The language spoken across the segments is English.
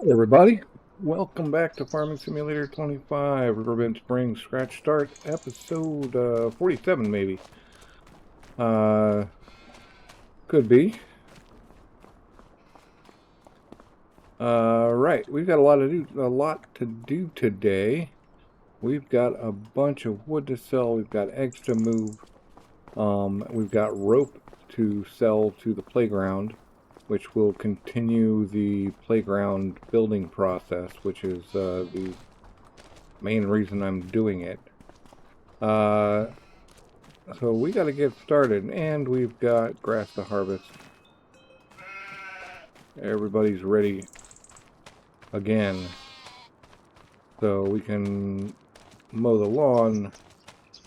Hey everybody, welcome back to Farming Simulator 25, Riverbend Springs Scratch Start, episode 47 maybe. Uh, could be. Right, we've got a lot to do today. We've got a bunch of wood to sell, we've got eggs to move, we've got rope to sell to the playground, which will continue the playground building process, which is the main reason I'm doing it. So we got to get started, and we've got grass to harvest. Everybody's ready again, so we can mow the lawn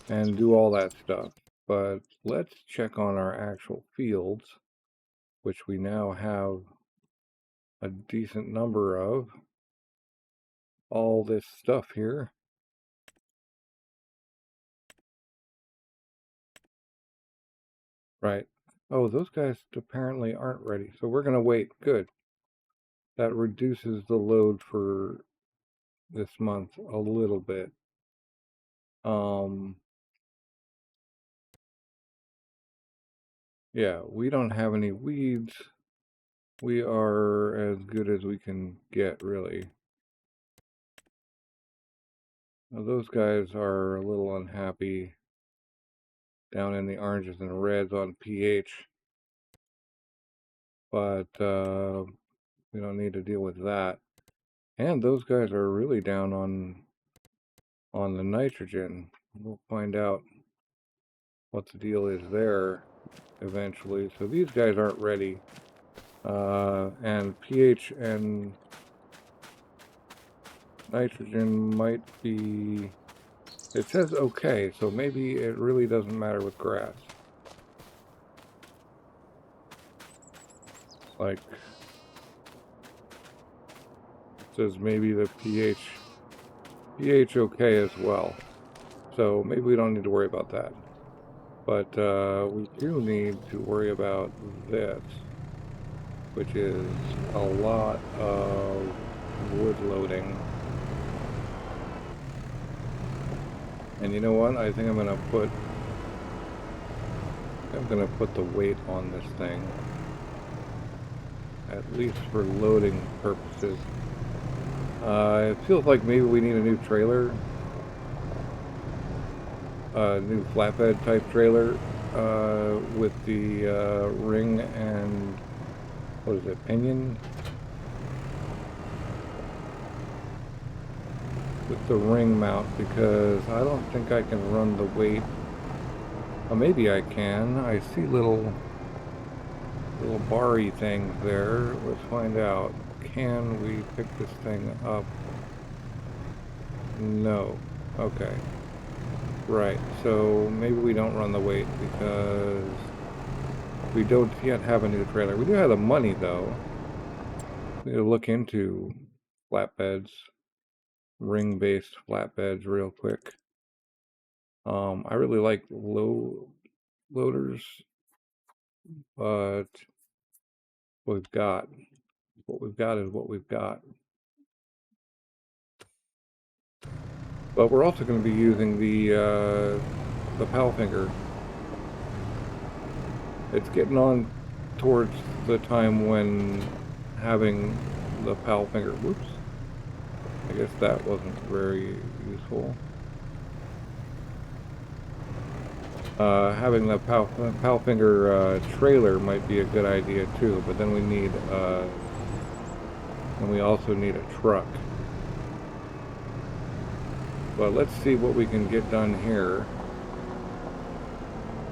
and do all that stuff. But let's check on our actual fields, which we now have a decent number of. All this stuff here. Right. Oh, those guys apparently aren't ready, so we're going to wait. Good. That reduces the load for this month a little bit. Yeah, we don't have any weeds. We are as good as we can get, really. Now, those guys are a little unhappy down in the oranges and reds on pH, but we don't need to deal with that. And those guys are really down on the nitrogen. We'll find out what the deal is there eventually. So these guys aren't ready. And pH and nitrogen might be... It says okay, so maybe it really doesn't matter with grass. Like, it says maybe the pH okay as well. So maybe we don't need to worry about that. But we do need to worry about this, which is a lot of wood loading. And you know what? I think I'm gonna put the weight on this thing, at least for loading purposes. It feels like maybe we need a new trailer, a new flatbed type trailer, with the ring and, what is it, pinion? With the ring mount, because I don't think I can run the weight. Well, maybe I can. I see little bar-y things there. Let's find out. Can we pick this thing up? No. Okay. Right, so maybe we don't run the weight because we don't yet have a new trailer. We do have the money, though. We need to look into flatbeds, ring-based flatbeds real quick. I really like low loaders, but what we've got is what we've got. But we're also going to be using the pal finger. It's getting on towards the time when having the pal finger. Whoops. I guess that wasn't very useful. Having the pal finger trailer might be a good idea too, but then we need and we also need a truck. But let's see what we can get done here.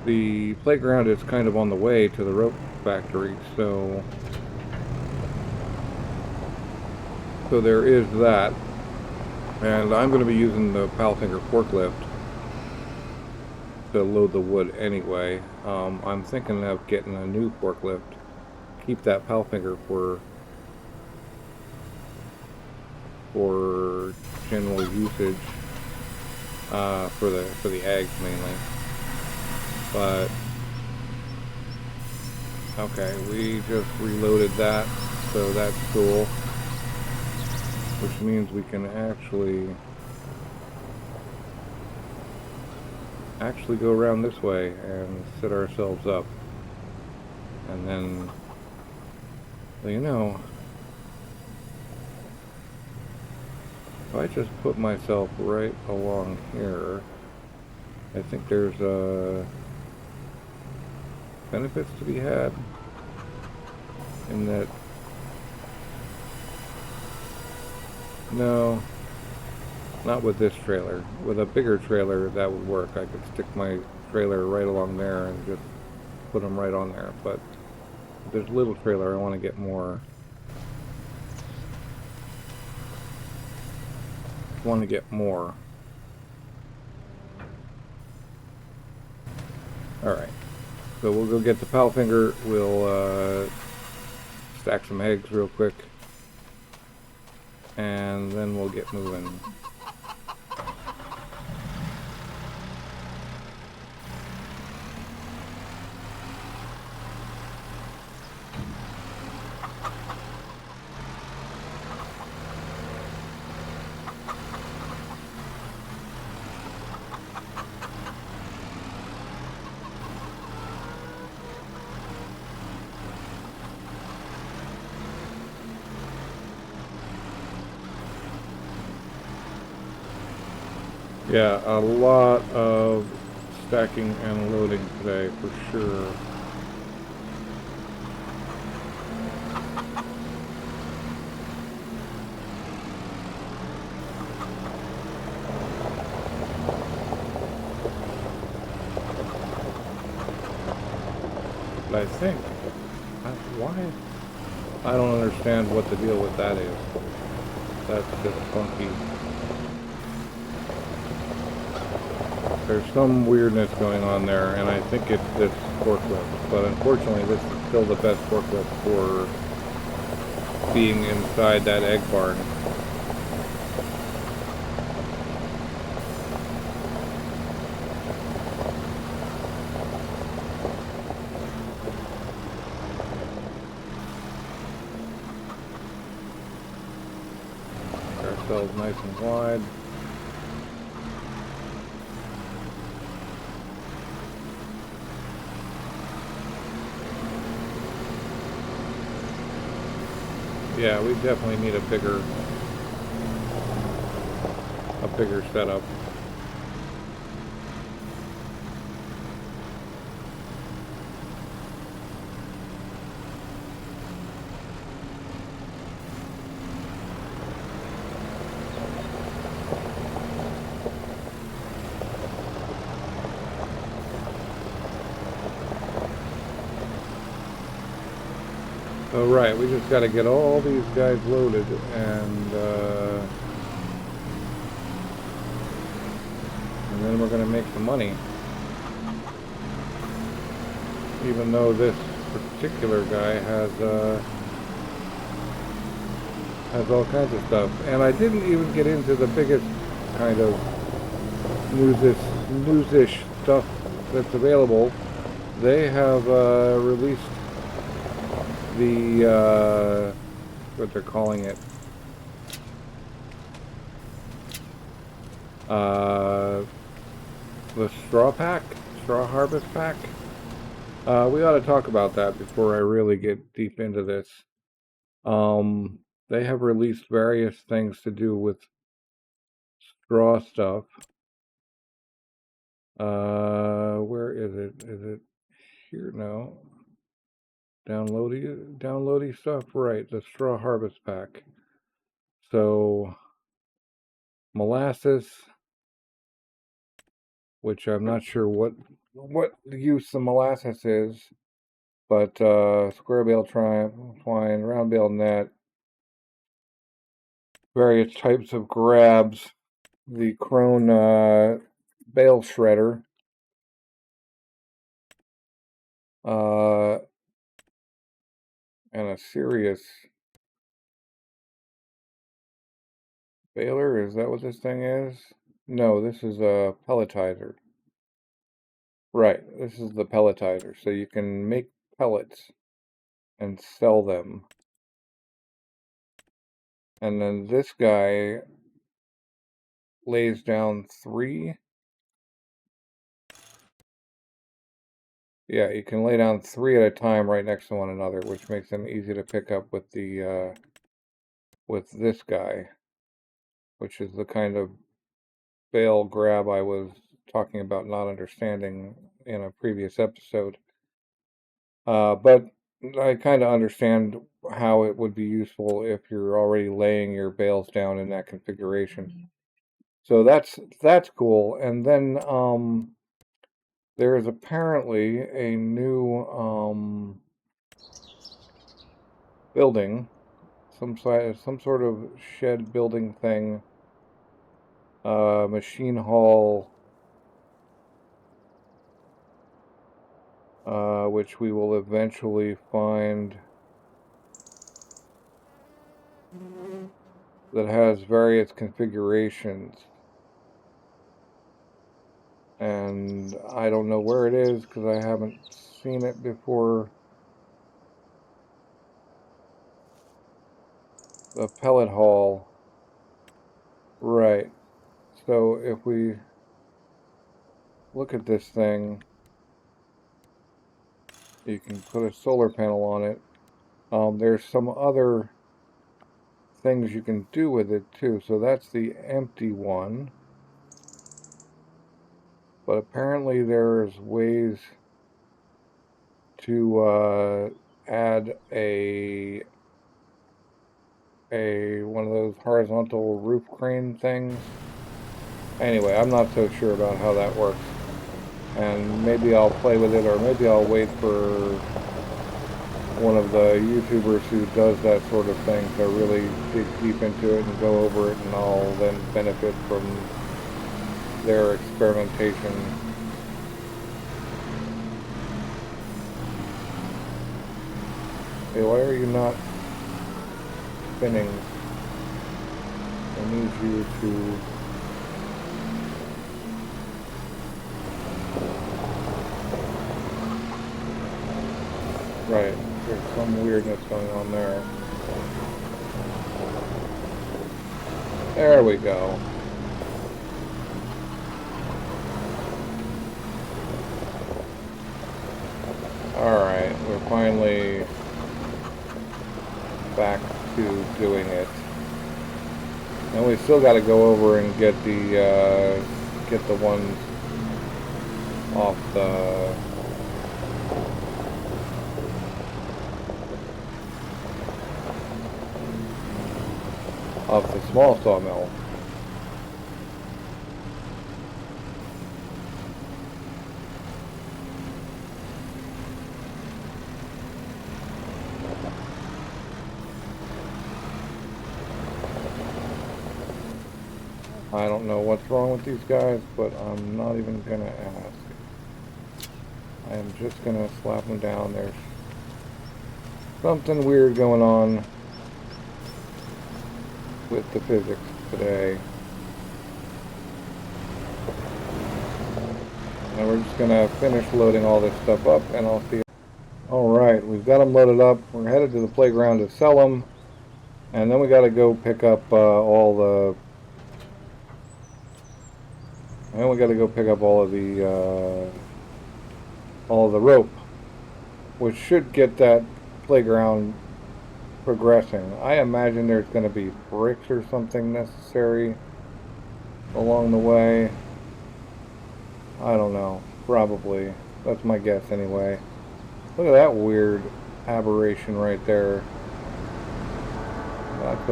The playground is kind of on the way to the rope factory, so there is that. And I'm going to be using the pal finger forklift to load the wood anyway. I'm thinking of getting a new forklift. Keep that pal finger for general usage, for the eggs mainly. But okay, we just reloaded that, so that's cool. which means we can actually go around this way and set ourselves up. And then, well, you know, if I just put myself right along here, I think there's benefits to be had in that. No, not with this trailer. With a bigger trailer, that would work. I could stick my trailer right along there and just put them right on there. But this little trailer, I want to get more. Alright, so we'll go get the Powfinger. We'll stack some eggs real quick, and then we'll get moving. Yeah, a lot of stacking and loading today, for sure. But I think, why? I don't understand what the deal with that is. That's just funky. There's some weirdness going on there, and I think it's this forklift. But unfortunately, this is still the best forklift for being inside that egg barn. Make ourselves nice and wide. Yeah, we definitely need a bigger setup. Oh, right, we just got to get all these guys loaded, and then we're going to make some money. Even though this particular guy has all kinds of stuff. And I didn't even get into the biggest kind of news-ish stuff that's available. They have released the what they're calling it, the straw harvest pack. We ought to talk about that before I really get deep into this. They have released various things to do with straw stuff. Where is it? Is it here? No. Downloading stuff. Right, the straw harvest pack. So molasses, which I'm not sure what the use of molasses is, but square bale twine, round bale net, various types of grabs, the Krone bale shredder, and a serious baler. Is that what this thing is? No, this is a pelletizer. Right, this is the pelletizer. So you can make pellets and sell them. And then this guy lays down 3. Yeah, you can lay down 3 at a time right next to one another, which makes them easy to pick up with the with this guy, which is the kind of bale grab I was talking about not understanding in a previous episode. But I kind of understand how it would be useful if you're already laying your bales down in that configuration. So that's cool. And then there is apparently a new building, some sort of shed building thing, machine hall, which we will eventually find, that has various configurations. And I don't know where it is because I haven't seen it before. The pellet hall. Right. So if we look at this thing, you can put a solar panel on it. There's some other things you can do with it too. So that's the empty one. But apparently there's ways to add a one of those horizontal roof crane things. Anyway, I'm not so sure about how that works. And maybe I'll play with it, or maybe I'll wait for one of the YouTubers who does that sort of thing to really dig deep into it and go over it, and I'll then benefit from their experimentation. Hey, why are you not spinning? I need you to... Right, there's some weirdness going on there. There we go. Alright, we're finally back to doing it. And we still got to go over and get the ones off the small sawmill. I don't know what's wrong with these guys, but I'm not even gonna ask. I am just gonna slap them down. There's something weird going on with the physics today. And we're just gonna finish loading all this stuff up, and I'll see you. Alright, we've got them loaded up. We're headed to the playground to sell them. And then we got to go pick up all the... And we got to go pick up all of the rope, which should get that playground progressing. I imagine there's going to be bricks or something necessary along the way. I don't know. Probably. That's my guess anyway. Look at that weird aberration right there. That's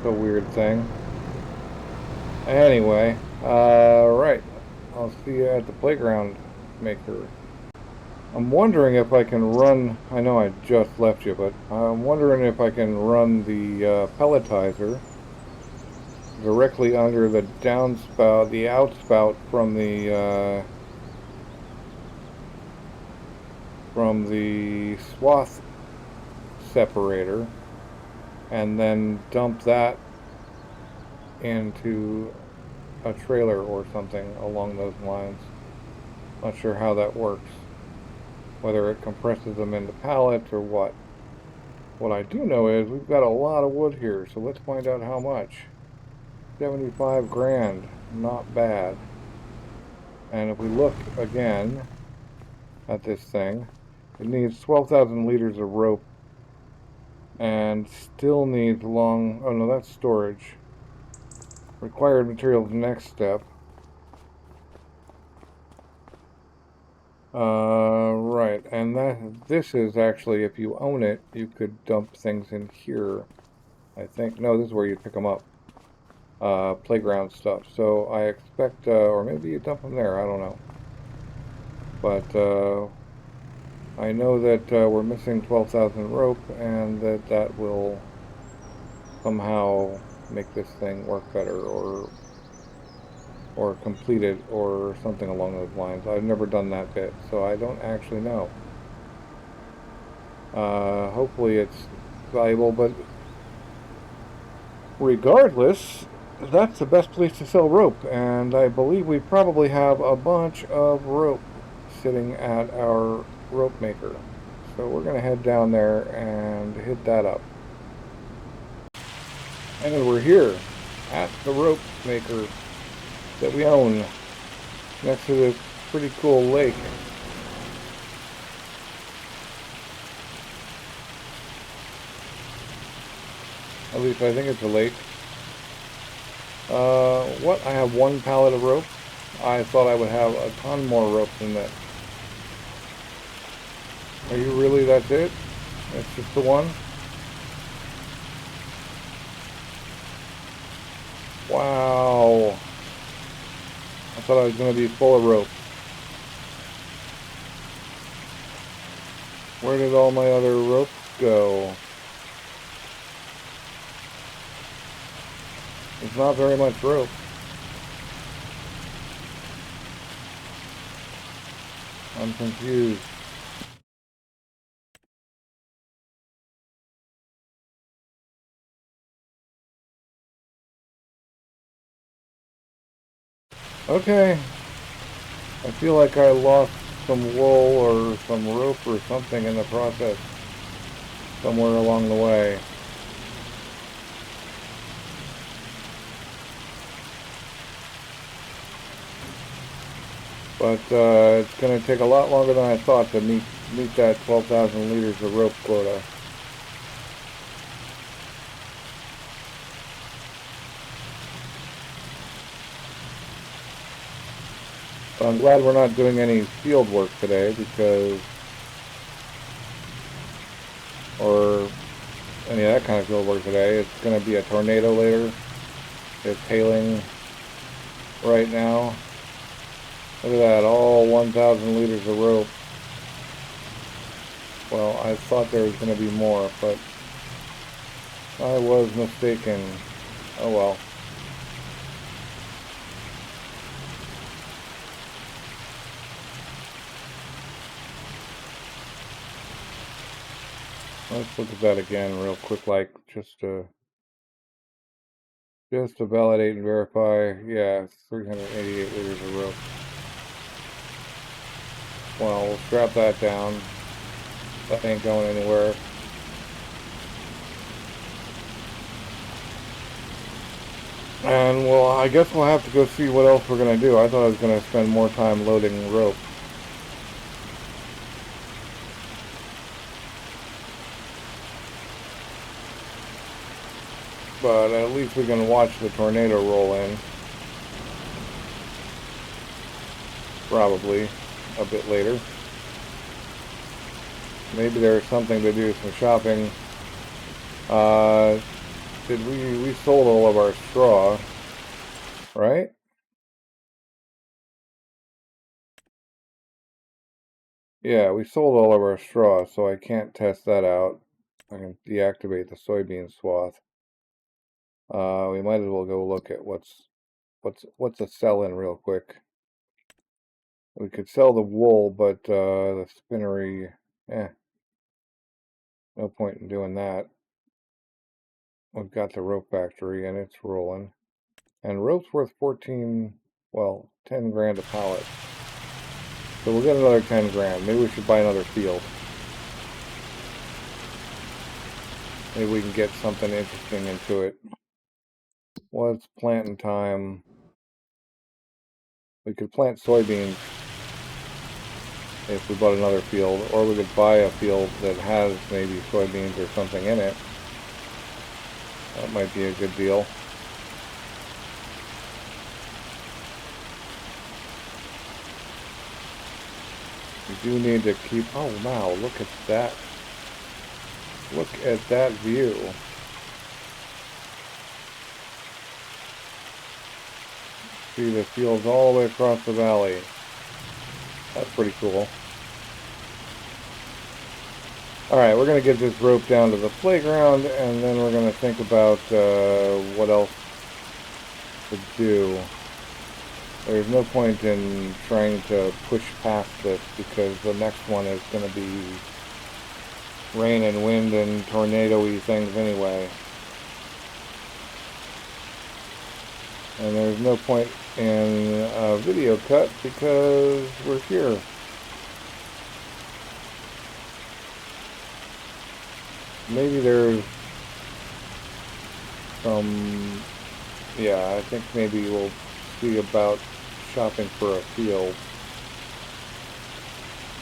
a weird thing. Anyway, right. I'll see you at the playground maker. I'm wondering if I can run... I know I just left you, but I'm wondering if I can run the pelletizer directly under the downspout, the outspout from the swath separator, and then dump that into a trailer or something along those lines. Not sure how that works, whether it compresses them into pallets or what. What I do know is we've got a lot of wood here, so let's find out how much. 75 grand, not bad. And if we look again at this thing, it needs 12,000 liters of rope and still needs long, oh no, that's storage. Required materials, next step. Right, and this is actually, if you own it, you could dump things in here. I think, no, this is where you pick them up. Playground stuff. So I expect, or maybe you dump them there, I don't know. But, I know that, we're missing 12,000 rope, and that will somehow make this thing work better, or complete it, or something along those lines. I've never done that bit, so I don't actually know. Hopefully it's valuable, but regardless, that's the best place to sell rope, and I believe we probably have a bunch of rope sitting at our rope maker. So we're going to head down there and hit that up. And we're here at the rope maker that we own next to this pretty cool lake. At least I think it's a lake. What? I have one pallet of rope. I thought I would have a ton more rope than that. Are you really, that's it? That's just the one? Wow. I thought I was going to be full of rope. Where did all my other rope go? It's not very much rope. I'm confused. Okay. I feel like I lost some wool or some rope or something in the process somewhere along the way. But it's going to take a lot longer than I thought to meet that 12,000 liters of rope quota. But I'm glad we're not doing any field work today, because, or any of that kind of field work today. It's going to be a tornado later. It's hailing right now. Look at that, all 1,000 liters of rope. Well, I thought there was going to be more, but I was mistaken. Oh well. Let's look at that again real quick, like just to validate and verify. Yeah, 388 liters of rope. Well, we'll strap that down. That ain't going anywhere. And well, I guess we'll have to go see what else we're gonna do. I thought I was gonna spend more time loading rope. But at least we can watch the tornado roll in. Probably a bit later. Maybe there's something to do, some shopping. We sold all of our straw, right? Yeah, we sold all of our straw, so I can't test that out. I can deactivate the soybean swath. We might as well go look at what's a sell-in real quick. We could sell the wool, but the spinnery, no point in doing that. We've got the rope factory and it's rolling. And rope's worth 10 grand a pallet. So we'll get another 10 grand. Maybe we should buy another field. Maybe we can get something interesting into it. What's planting time? We could plant soybeans if we bought another field, or we could buy a field that has maybe soybeans or something in it. That might be a good deal. We do need to keep, oh wow, look at that. Look at that view. See the fields all the way across the valley. That's pretty cool. Alright, we're going to get this rope down to the playground, and then we're going to think about what else to do. There's no point in trying to push past this, because the next one is going to be rain and wind and tornado-y things anyway. And there's no point in a video cut because we're here. Maybe there's some, yeah, I think maybe we'll see about shopping for a field.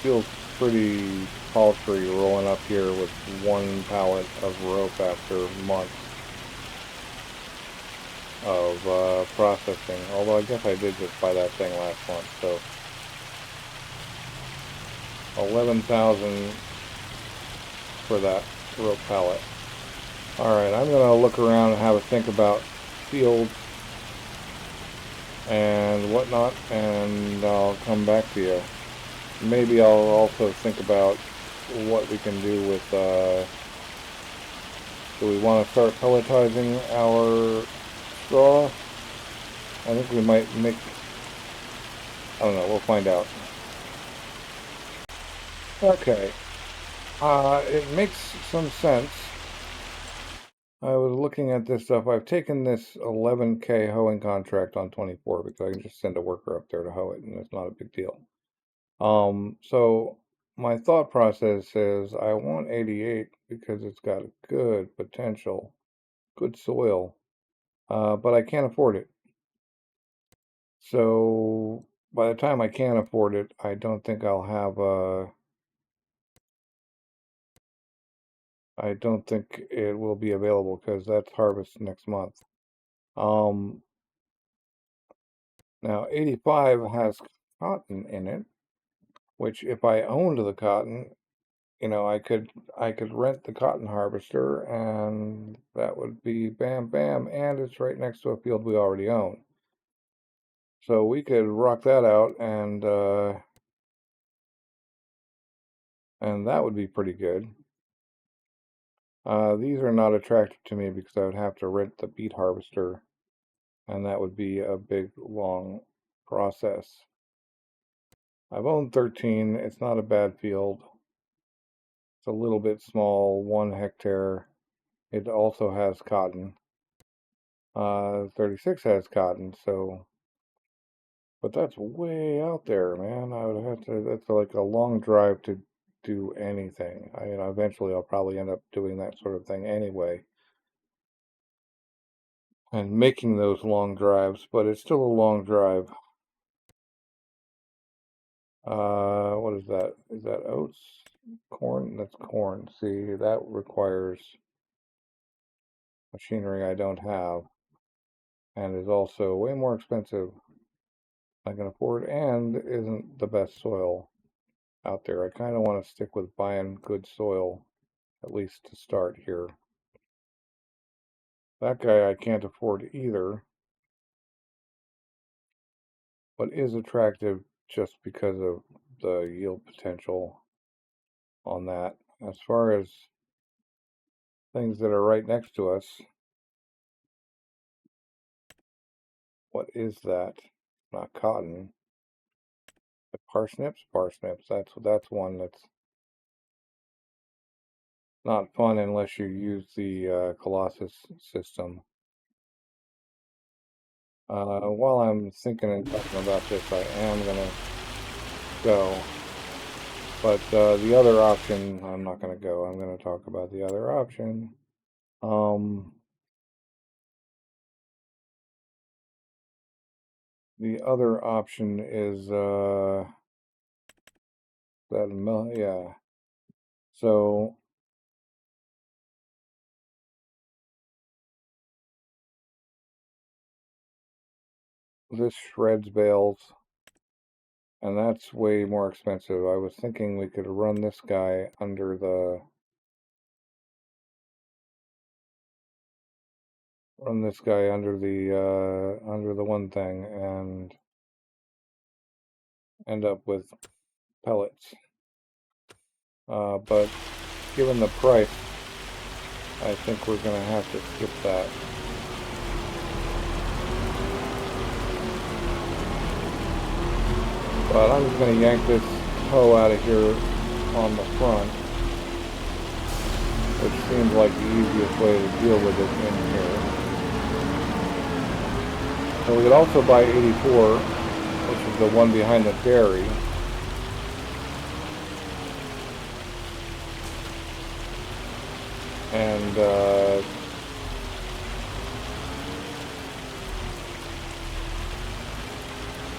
Feels pretty paltry rolling up here with one pallet of rope after months of processing. Although I guess I did just buy that thing last month, so 11,000 for that rope pallet. Alright, I'm gonna look around and have a think about fields and whatnot, and I'll come back to you. Maybe I'll also think about what we can do with, do we want to start pelletizing our straw? I think we might make, I don't know, we'll find out. Okay, it makes some sense. I was looking at this stuff. I've taken this 11K hoeing contract on 24 because I can just send a worker up there to hoe it, and it's not a big deal. So my thought process is I want 88 because it's got good potential, good soil, but I can't afford it. So by the time I can afford it, I don't think I'll have I don't think it will be available because that's harvest next month. Now 85 has cotton in it, which if I owned the cotton, you know, I could rent the cotton harvester, and that would be bam bam, and it's right next to a field we already own. So we could rock that out, and that would be pretty good. These are not attractive to me because I would have to rent the beet harvester, and that would be a big long process. I've owned 13. It's not a bad field. It's a little bit small, 1 hectare. It also has cotton. 36 has cotton, so, but that's way out there, man. I would have to, that's like a long drive to do anything. You know, eventually I'll probably end up doing that sort of thing anyway, and making those long drives, but it's still a long drive. What is that? Is that oats? Corn? That's corn. See, that requires machinery I don't have, and is also way more expensive than I can afford, and isn't the best soil out there. I kind of want to stick with buying good soil, at least to start here. That guy I can't afford either, but is attractive just because of the yield potential on that. As far as things that are right next to us, what is that? Not cotton. The parsnips? Parsnips. That's one that's not fun unless you use the Colossus system. While I'm thinking and talking about this, I am gonna go. But the other option, I'm not gonna go. I'm gonna talk about the other option. The other option is yeah. So this shreds bales, and that's way more expensive. I was thinking we could run this guy under the under the one thing and end up with pellets. But given the price, I think we're gonna have to skip that. But I'm just gonna yank this hoe out of here on the front, which seems like the easiest way to deal with it in here. So we could also buy 84, which is the one behind the dairy.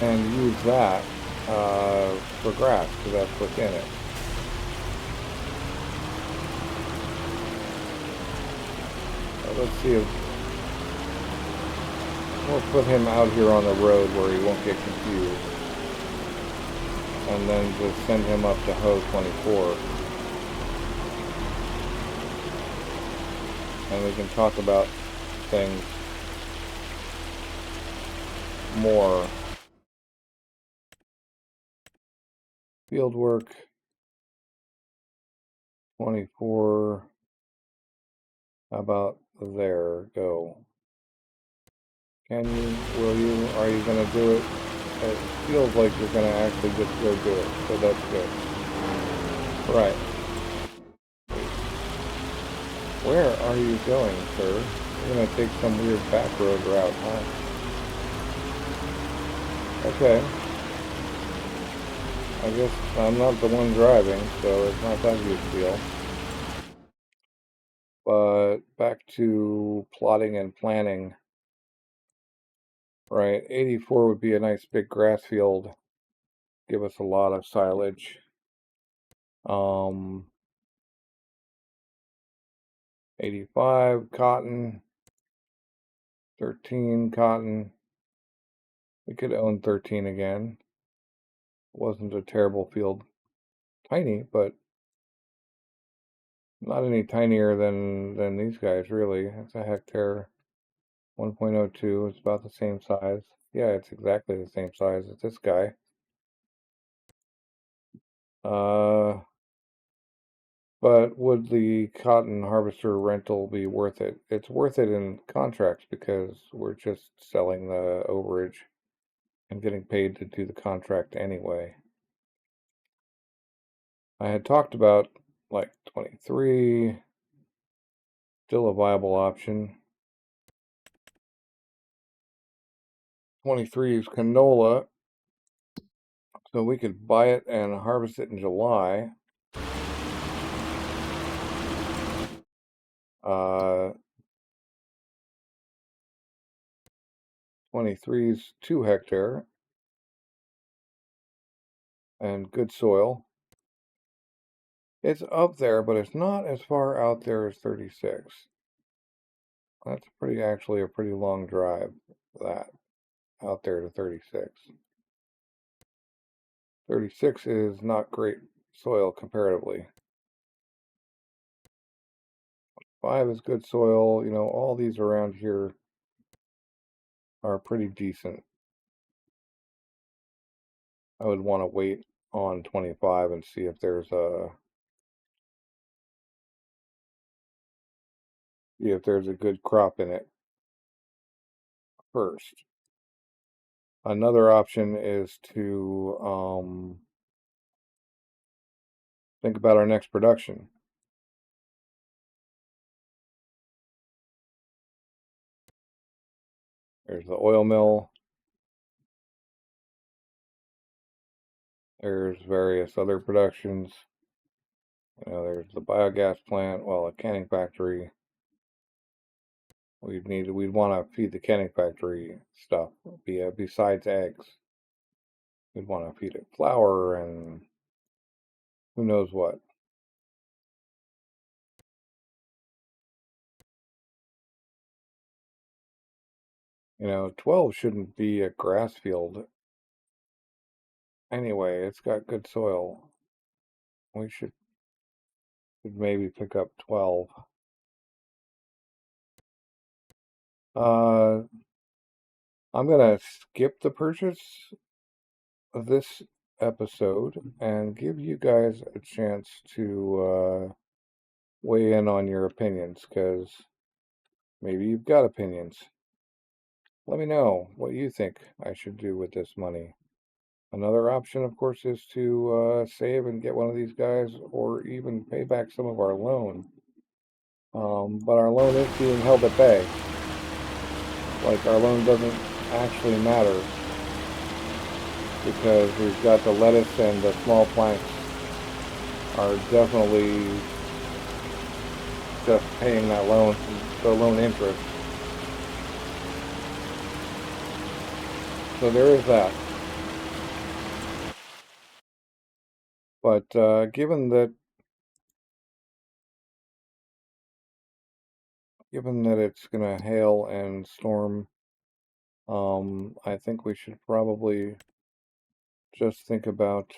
And use that for grass, because that's what's in it. So let's see if we'll put him out here on the road where he won't get confused, and then just send him up to hoe 24. And we can talk about things more. Field work 24. How about there? Go. Can you? Will you? Are you going to do it? It feels like you're going to actually just go do it, so that's good. Right. Where are you going, sir? You're going to take some weird back road route, huh? Okay. I guess I'm not the one driving, so it's not that huge a deal. But back to plotting and planning. Right, 84 would be a nice big grass field. Give us a lot of silage. 85 cotton. 13 cotton. We could own 13 again. Wasn't a terrible field. Tiny, but not any tinier than these guys, really. It's a hectare. 1.02. It's about the same size. Yeah, it's exactly the same size as this guy. But would the cotton harvester rental be worth it? It's worth it in contracts because we're just selling the overage and getting paid to do the contract anyway. I had talked about like 23, still a viable option. 23 is canola, so we could buy it and harvest it in July. 23 is 2 hectare and good soil. It's up there, but it's not as far out there as 36. That's actually a pretty long drive, that, out there to 36. 36 is not great soil comparatively. 5 is good soil. You know, all these around here are pretty decent. I would want to wait on 25 and see if there's a good crop in it first. Another option is to think about our next production. There's the oil mill. There's various other productions. You know, there's the biogas plant, well, a canning factory. we'd want to feed the canning factory stuff. Besides eggs, we'd want to feed it flour and who knows what. You know, 12 shouldn't be a grass field. Anyway, it's got good soil. We should maybe pick up 12. I'm gonna skip the purchase of this episode and give you guys a chance to weigh in on your opinions, because maybe you've got opinions. Let me know what you think I should do with this money. Another option, of course, is to save and get one of these guys, or even pay back some of our loan. But our loan is being held at bay. Like, our loan doesn't actually matter because we've got the lettuce and the small planks are definitely just paying that loan, the loan interest. So there is that. But given that it's gonna hail and storm, I think we should probably just think about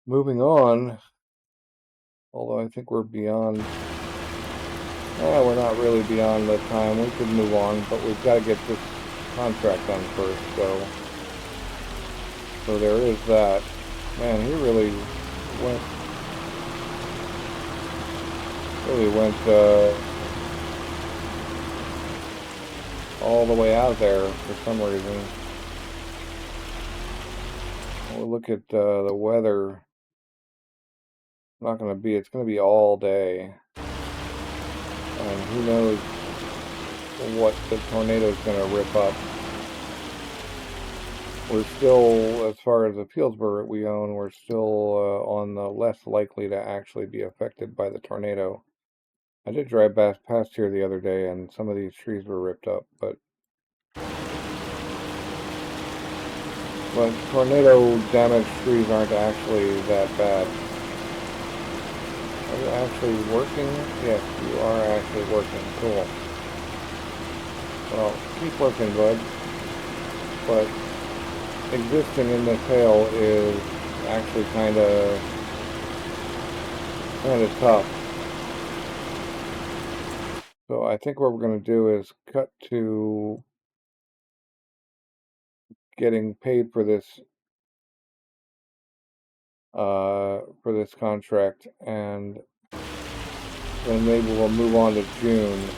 moving on. Although I think we're beyond. We're not really beyond the time. We could move on, but we've got to get this contract done first. So there is that. Man, he really went all the way out there for some reason. We'll look at the weather. It's going to be all day. And who knows what the tornado's going to rip up. We're still, as far as the fields we own, we're still on the less likely to actually be affected by the tornado. I did drive past here the other day, and some of these trees were ripped up, but tornado damaged trees aren't actually that bad. Are you actually working? Yes, you are actually working. Cool. Well, keep working, bud. But existing in this hail is actually kind of tough. So I think what we're going to do is cut to getting paid for this contract, and then maybe we'll move on to June.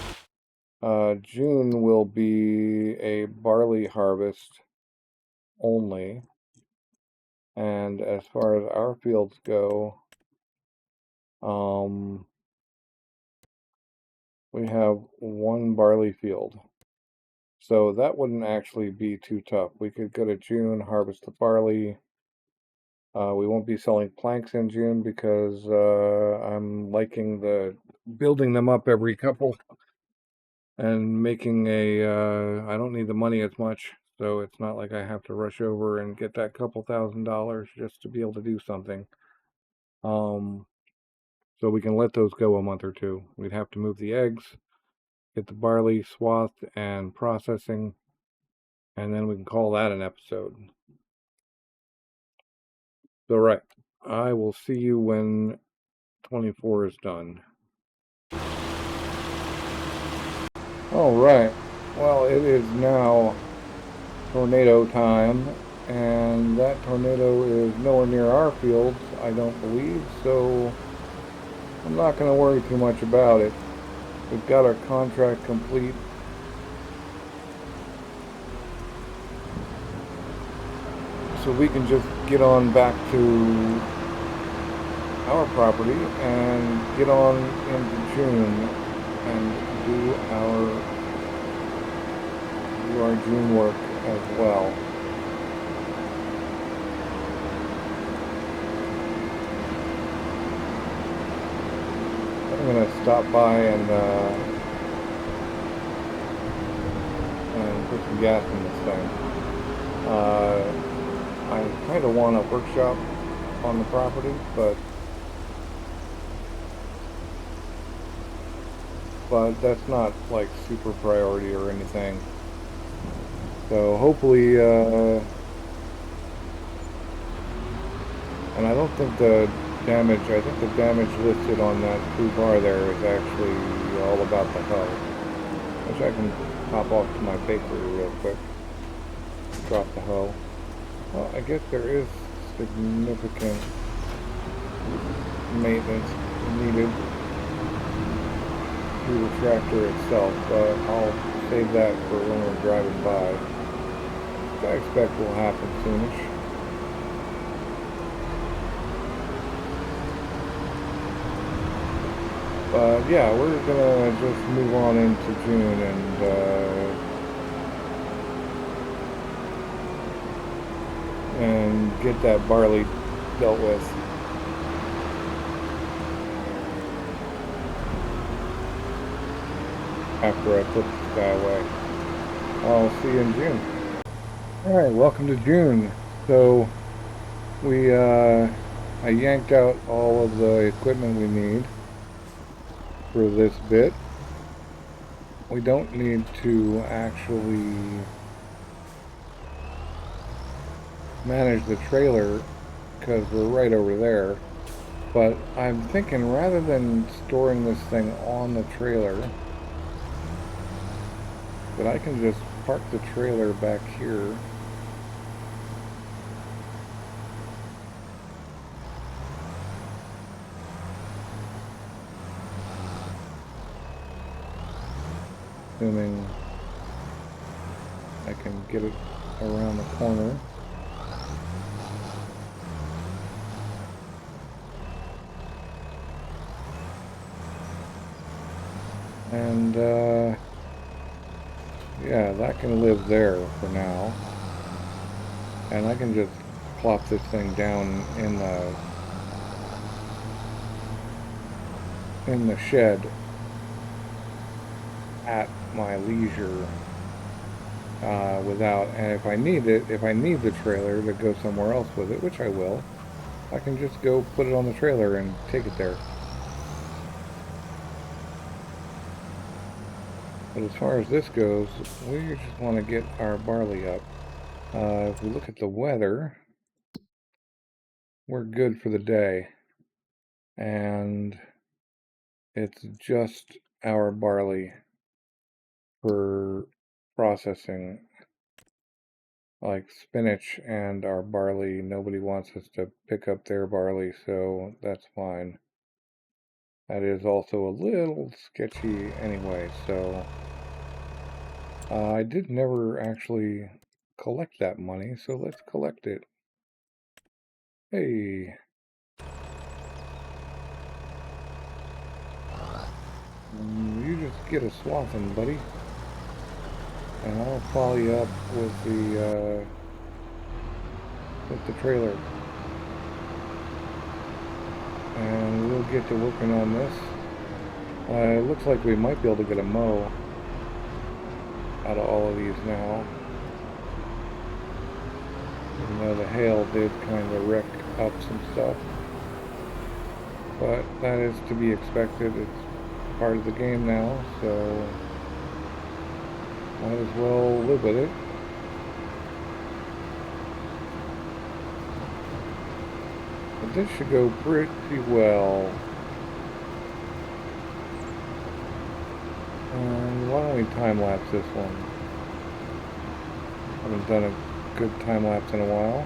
June will be a barley harvest only, and as far as our fields go, we have one barley field, so that wouldn't actually be too tough. We could go to June, harvest the barley. We won't be selling planks in June because I'm liking the building them up every couple and making I don't need the money as much, so it's not like I have to rush over and get that couple $1,000 just to be able to do something. So we can let those go a month or two. We'd have to move the eggs, get the barley swathed and processing, and then we can call that an episode. So right, I will see you when 24 is done. All right, well, it is now tornado time, and that tornado is nowhere near our fields, I don't believe, so I'm not going to worry too much about it. We've got our contract complete. So we can just get on back to our property and get on into June and do our June work as well. I'm gonna stop by and put some gas in this thing. I kind of want a workshop on the property, but that's not like super priority or anything. So hopefully, and I don't think the damage, I think the damage listed on that blue bar there is actually all about the hull, which I can hop off to my bakery real quick, drop the hull. Well, I guess there is significant maintenance needed to the tractor itself, but I'll save that for when we're driving by. Which I expect will happen soonish. But yeah, we're gonna just move on into June and get that barley dealt with. After I put this guy away. I'll see you in June. Alright, welcome to June. So I yanked out all of the equipment we need for this bit. We don't need to actually manage the trailer because we're right over there. But I'm thinking rather than storing this thing on the trailer, that I can just park the trailer back here. Assuming I can get it around the corner. And yeah, that can live there for now. And I can just plop this thing down in the shed at my leisure and if I need the trailer to go somewhere else with it, which I will, I can just go put it on the trailer and take it there. But as far as this goes, we just want to get our barley up. If we look at the weather, we're good for the day. And it's just our barley for processing. Like spinach and our barley, nobody wants us to pick up their barley, so that's fine. That is also a little sketchy anyway, so I did never actually collect that money, so let's collect it. Hey. You just get a swathing, buddy. And I'll follow you up with the trailer. And we'll get to working on this. It looks like we might be able to get a mow out of all of these now. Even though the hail did kind of wreck up some stuff. But that is to be expected. It's part of the game now, so might as well live with it. But this should go pretty well. And why don't we time-lapse this one? Haven't done a good time-lapse in a while.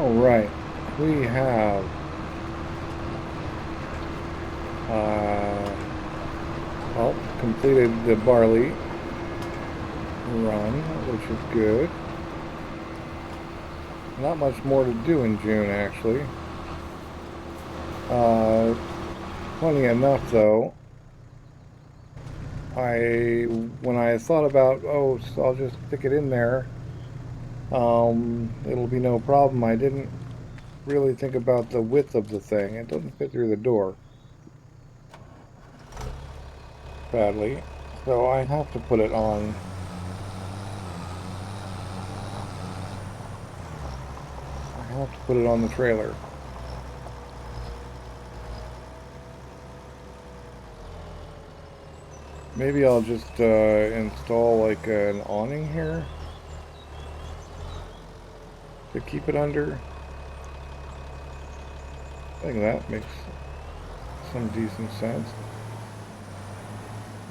All right, we have well, completed the barley run, which is good. Not much more to do in June, actually. Funny enough, though, when I thought about, oh, so I'll just stick it in there, it'll be no problem. I didn't really think about the width of the thing. It doesn't fit through the door, badly. So I have to put it on. I have to put it on the trailer. Maybe I'll just install like an awning here to keep it under. I think that makes some decent sense.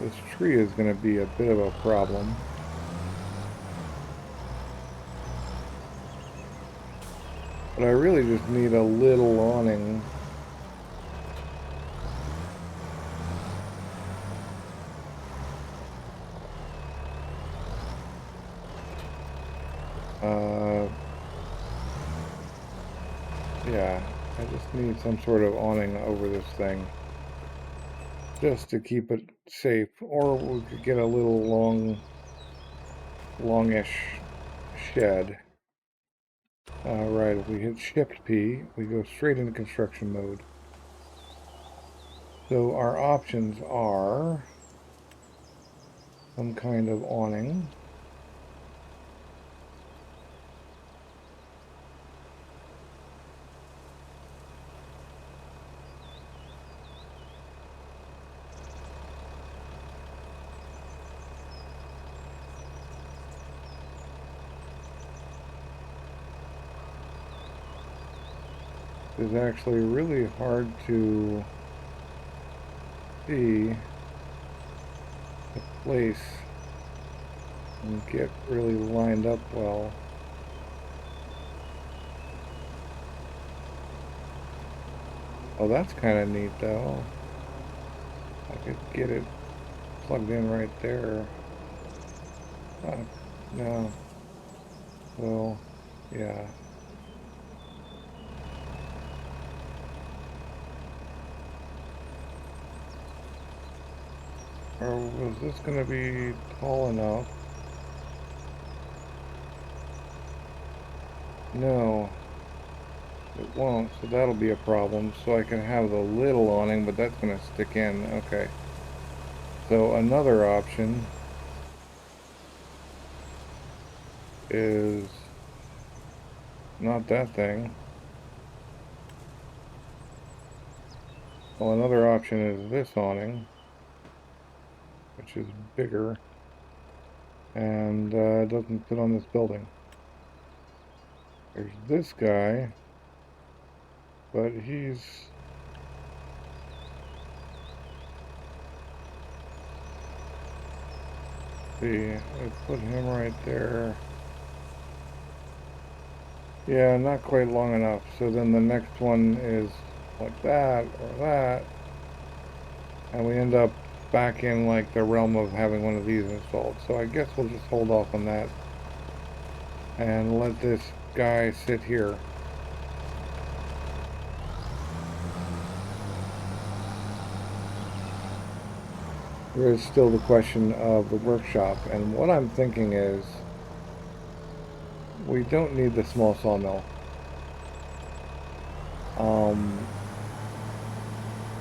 This tree is going to be a bit of a problem. But I really just need a little awning. Yeah, I just need some sort of awning over this thing. Just to keep it safe. Or we could get a little longish shed. Right, if we hit Shift P, we go straight into construction mode. So our options are some kind of awning. It's actually really hard to see the place and get really lined up well. Oh, that's kind of neat though. I could get it plugged in right there. No. Well, yeah. Or was this going to be tall enough? No, it won't, so that'll be a problem. So I can have the little awning, but that's going to stick in. Okay. So another option is not that thing. Well, another option is this awning, which is bigger and doesn't fit on this building. There's this guy, but he's see, I put him right there. Yeah, not quite long enough. So then the next one is like that or that, and we end up back in like the realm of having one of these installed. So I guess we'll just hold off on that and let this guy sit here. There is still the question of the workshop, and what I'm thinking is we don't need the small sawmill.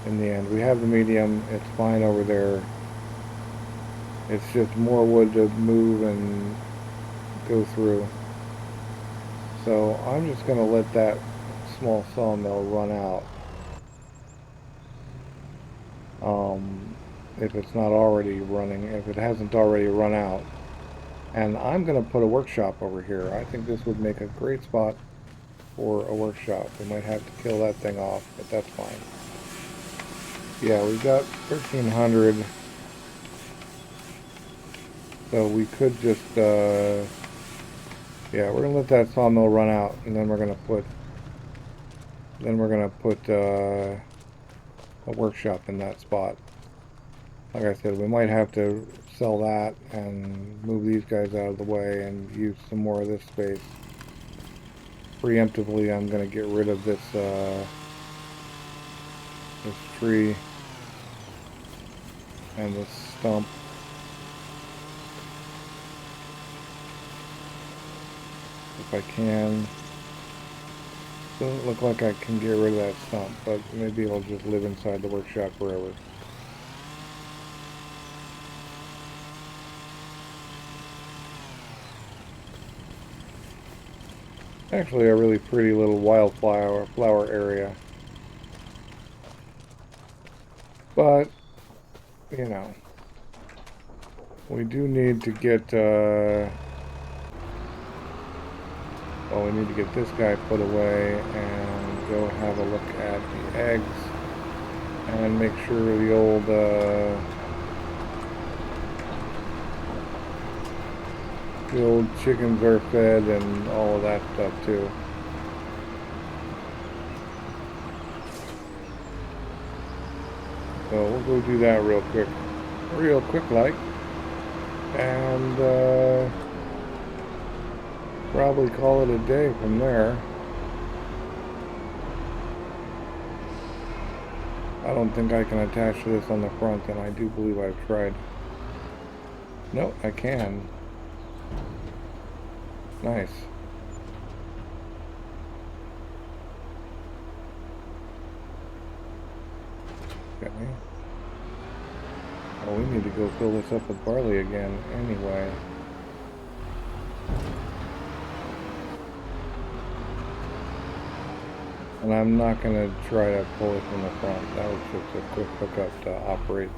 In the end, we have the medium, it's fine over there. It's just more wood to move and go through. So I'm just going to let that small sawmill run out. If it's not already running, if it hasn't already run out. And I'm going to put a workshop over here. I think this would make a great spot for a workshop. We might have to kill that thing off, but that's fine. Yeah, we've got 1,300. So we could just, yeah, we're going to let that sawmill run out, and then we're going to put Then we're gonna put a workshop in that spot. Like I said, we might have to sell that and move these guys out of the way and use some more of this space. Preemptively, I'm gonna get rid of this this tree and this stump. If I can. Doesn't look like I can get rid of that stump, but maybe it'll just live inside the workshop forever. Actually, a really pretty little flower area. But, you know, we do need to get, well, we need to get this guy put away and go have a look at the eggs and make sure the old chickens are fed and all of that stuff too. So we'll go do that real quick like, and probably call it a day from there. I don't think I can attach this on the front, and I do believe I've tried. No, I can. Nice. Okay. Oh, we need to go fill this up with barley again anyway. And I'm not going to try to pull it from the front. That was just a quick hookup to operate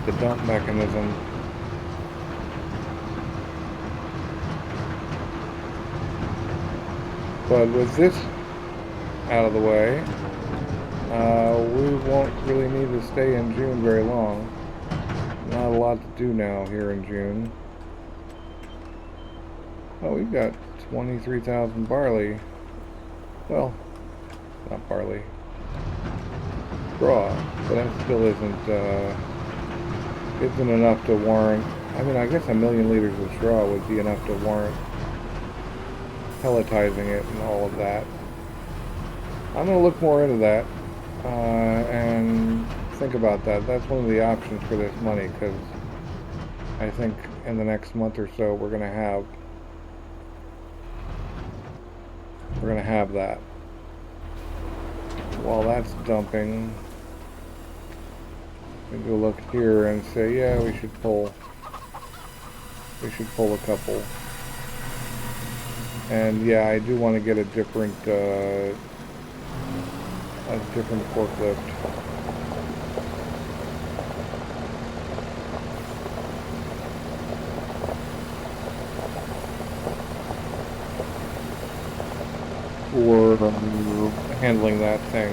the dump mechanism. But with this out of the way, we won't really need to stay in June very long. Not a lot to do now here in June. Oh, we've got 23,000 barley. Well, not barley. Straw, but that still isn't enough to warrant. I mean, I guess 1,000,000 liters of straw would be enough to warrant pelletizing it and all of that. I'm going to look more into that and think about that. That's one of the options for this money, because I think in the next month or so we're going to have that. While that's dumping, we go look here and say, yeah, we should pull a couple. And yeah, I do want to get a different forklift. For handling that thing.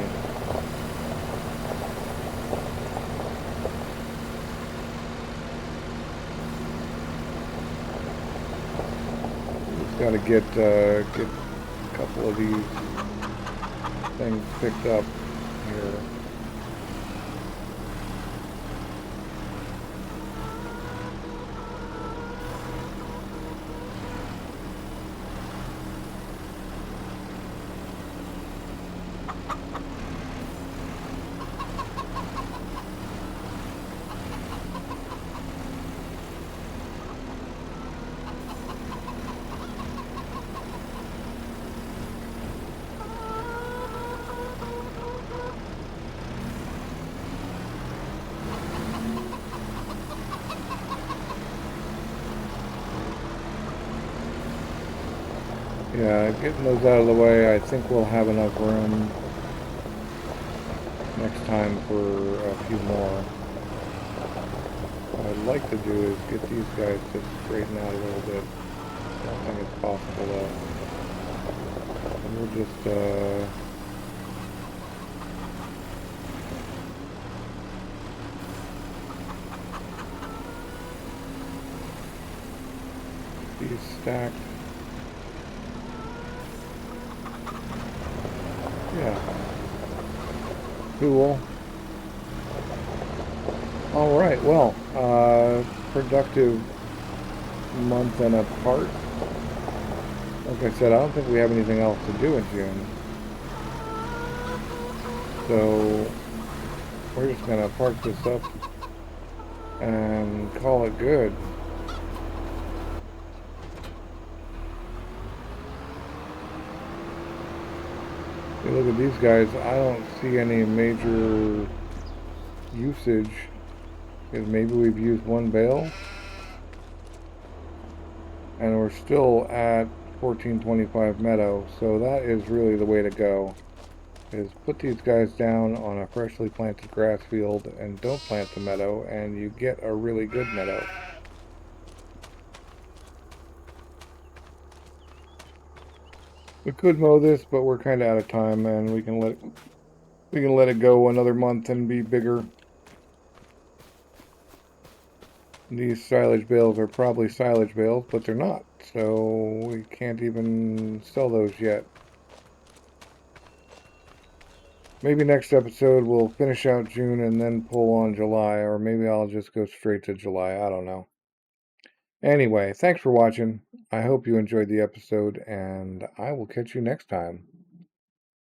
Just got to get a couple of these things picked up here. Yeah, getting those out of the way, I think we'll have enough room next time for a few more. What I'd like to do is get these guys to straighten out a little bit. I don't think it's possible though. And we'll just these stacked. Cool. All right, well, productive month and a part. Like I said, I don't think we have anything else to do in June. So we're just gonna park this up and call it good. You look at these guys, I don't see any major usage. Because maybe we've used one bale and we're still at 1425 meadow. So that is really the way to go. Is put these guys down on a freshly planted grass field and don't plant the meadow, and you get a really good meadow. We could mow this, but we're kind of out of time, and we can let it go another month and be bigger. These silage bales are probably silage bales, but they're not, so we can't even sell those yet. Maybe next episode we'll finish out June and then pull on July, or maybe I'll just go straight to July. I don't know. Anyway, thanks for watching. I hope you enjoyed the episode, and I will catch you next time.